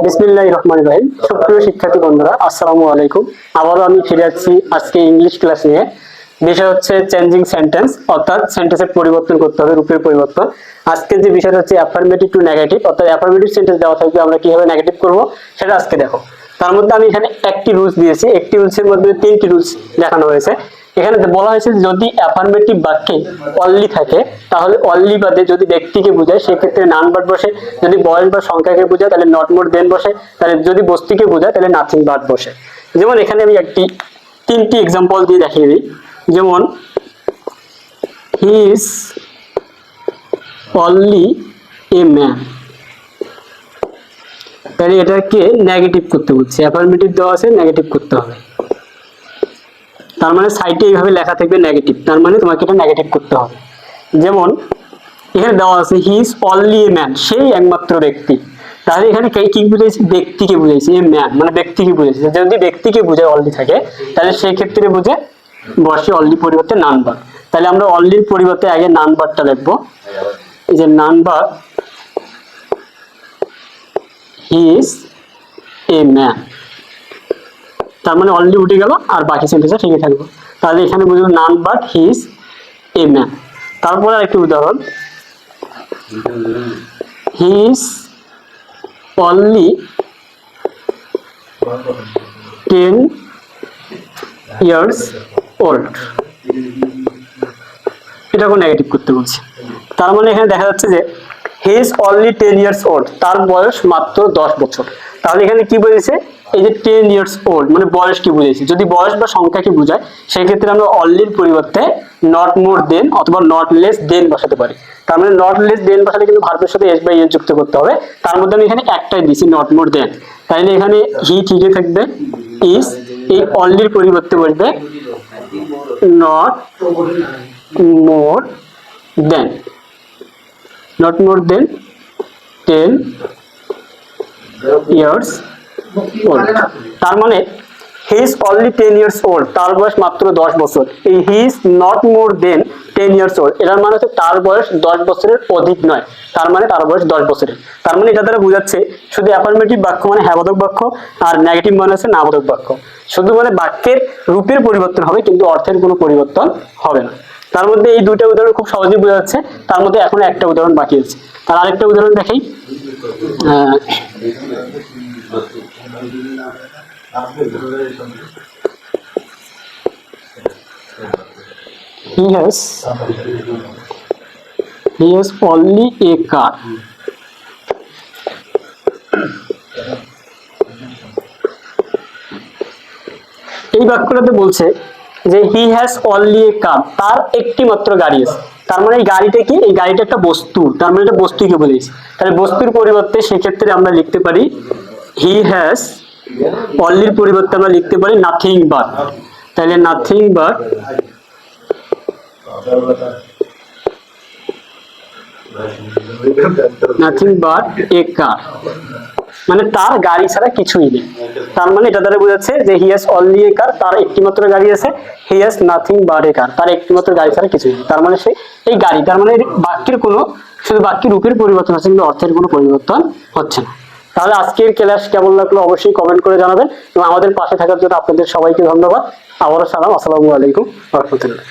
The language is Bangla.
বিসমিল্লাহির রহমানির রহিম। সুপ্রিয় শিক্ষার্থী বন্ধুরা, আসসালামু আলাইকুম। আবারও আমি ফিরে আসছি আজকে ইংলিশ ক্লাস নিয়ে। বিষয় হচ্ছে চেঞ্জিং সেন্টেন্স, অর্থাৎ সেন্টেন্সের পরিবর্তন করতে হবে, রূপের পরিবর্তন। আজকে যে বিষয়টা হচ্ছে অ্যাফার্মেটিভ টু নেগেটিভ, অর্থাৎ অ্যাফার্মেটিভ সেন্টেন্স দেওয়া থাকবে আমরা কিভাবে নেগেটিভ করব সেটা আজকে দেখো। তার মধ্যে আমি এখানে একটি রুলস দিয়েছি, একটি রুলসের মধ্যে তিনটি রুলস দেখানো হয়েছে। এখানে বলা হয়েছে যদি অ্যাফার্মেটিভ বাক্যে অনলি থাকে তাহলে অনলি বাদে যদি ব্যক্তিকে বোঝায় সেক্ষেত্রে নান বাট বসে, যদি বয়স বা সংখ্যাকে বোঝায় তাহলে নট মোর দেন বসে, তাহলে যদি বস্তুকে বোঝায় তাহলে নাথিং বাট বসে। যেমন এখানে আমি তিনটি এক্সাম্পল দিয়ে দেখিয়ে দিই। যেমন হি ইজ অনলি এ ম্যান, তাহলে এটাকে নেগেটিভ করতে বলছে, অ্যাফার্মেটিভ দেওয়া আছে, নেগেটিভ করতে হবে। তার মানে সাইডে এইভাবে লেখা থাকবে নেগেটিভ, তার মানে তোমাকে এটা নেগেটিভ করতে হবে। যেমন এখানে দেওয়া আছে হি ইজ অনলি এ ম্যান, সেই একমাত্র ব্যক্তি। তাহলে এখানে কি বুঝাইছে? ব্যক্তিকে বুঝাইছে। এ ম্যান মানে ব্যক্তিকে বুঝাইছে। যদি ব্যক্তিকে বোঝায় অনলি থাকে তাহলে সেই ক্ষেত্রে বুঝে বসে অনলি পরিবর্তে নান বার। তাহলে আমরা অনলির পরিবর্তে আগে নান বারটা লিখবো। এই যে নান বার, হি ইজ এ ম্যান, তার মানে অনলি উঠে গেল আর বাকি সেন্টেন্সটা ঠিকই থাকবে। তাহলে এখানে বুঝলো none but he is a man. তারপরে আরেকটি উদাহরণ, হি ইজ অনলি 10 years old, এটাকে নেগেটিভ করতে বলছি। তার মানে এখানে দেখা যাচ্ছে যে হি ইজ অনলি 10 years old, তার বয়স মাত্র 10 বছর। তাহলে এখানে কি বলেছে? এই যে 10 years old মানে বয়স কি বুঝাইছে? যদি বয়স বা সংখ্যাকে বোঝায় সেই ক্ষেত্রে আমরা অনলির পরিবর্তে নট মোর দেন অথবা নট লেস দেন বসাতে পারি। তার মানে নট লেস দেন বসালে কিন্তু ভার্বের সাথে এস বাই এস যুক্ত করতে হবে। তার মধ্যে আমি এখানে একটাই দিছি, নট মোর দেন। তাইলে এখানে হি ঠিকই থাকবে, ইজ, এই অনলির পরিবর্তে বসবে not more than, not more than 10 years old। তার মানে he is only 10 years old, তার বয়স মাত্র 10 বছর। এই he is not more than 10 years old, এটার মানে হচ্ছে তার বয়স 10 বছরের অধিক নয়, তার মানে তার বয়স 10 বছরের। তার মানে এটা দ্বারা বোঝাচ্ছে শুধু অ্যাফার্মেটিভ বাক্য মানে হ্যাঁ বোধক বাক্য, আর নেগেটিভ মানে হচ্ছে না বোধক বাক্য। শুধু মানে বাক্যের রূপের পরিবর্তন হবে কিন্তু অর্থের কোনো পরিবর্তন হবে না। তার মধ্যে এই দুইটা উদাহরণ খুব সহজেই বোঝা যাচ্ছে। তার মধ্যে এখন একটা উদাহরণ বাকি আছে। তার আরেকটা উদাহরণ দেখাই। He has only a car. এই বাক্যটাতে বলছে যে হি হ্যাজ অনলি এ কার, তার একটি মাত্র গাড়ি আছে। তার মানে এই গাড়িটা কি? এই গাড়িটা একটা বস্তু, তার মানে এটা বস্তুকে বলেছে। তাহলে বস্তুর পরিবর্তে সেক্ষেত্রে আমরা লিখতে পারি হি হ্যাজ, অনলির পরিবর্তে আমরা লিখতে পারি নাথিং বাট। তাহলে নাথিং বাট এ কার, মানে তার গাড়ি ছাড়া কিছুই নেই। তার মানে এটা দ্বারা বোঝাচ্ছে যে হি হ্যাজ অনলি এ কার, তার একটি মাত্র গাড়ি আছে। হি হ্যাজ নাথিং বাট এ কার, তার একটি মাত্র গাড়ি ছাড়া কিছুই নেই। তার মানে সে এই গাড়ি, তার মানে বাক্যের কোনো, শুধু বাক্যের রূপের পরিবর্তন হচ্ছে কিন্তু অর্থের কোনো পরিবর্তন হচ্ছে না। তাহলে আজকের ক্লাস কেমন লাগলো অবশ্যই কমেন্ট করে জানাবেন এবং আমাদের পাশে থাকার জন্য আপনাদের সবাইকে ধন্যবাদ। আবারও সালাম, আসসালামু আলাইকুম ওয়া রাহমাতুল্লাহ।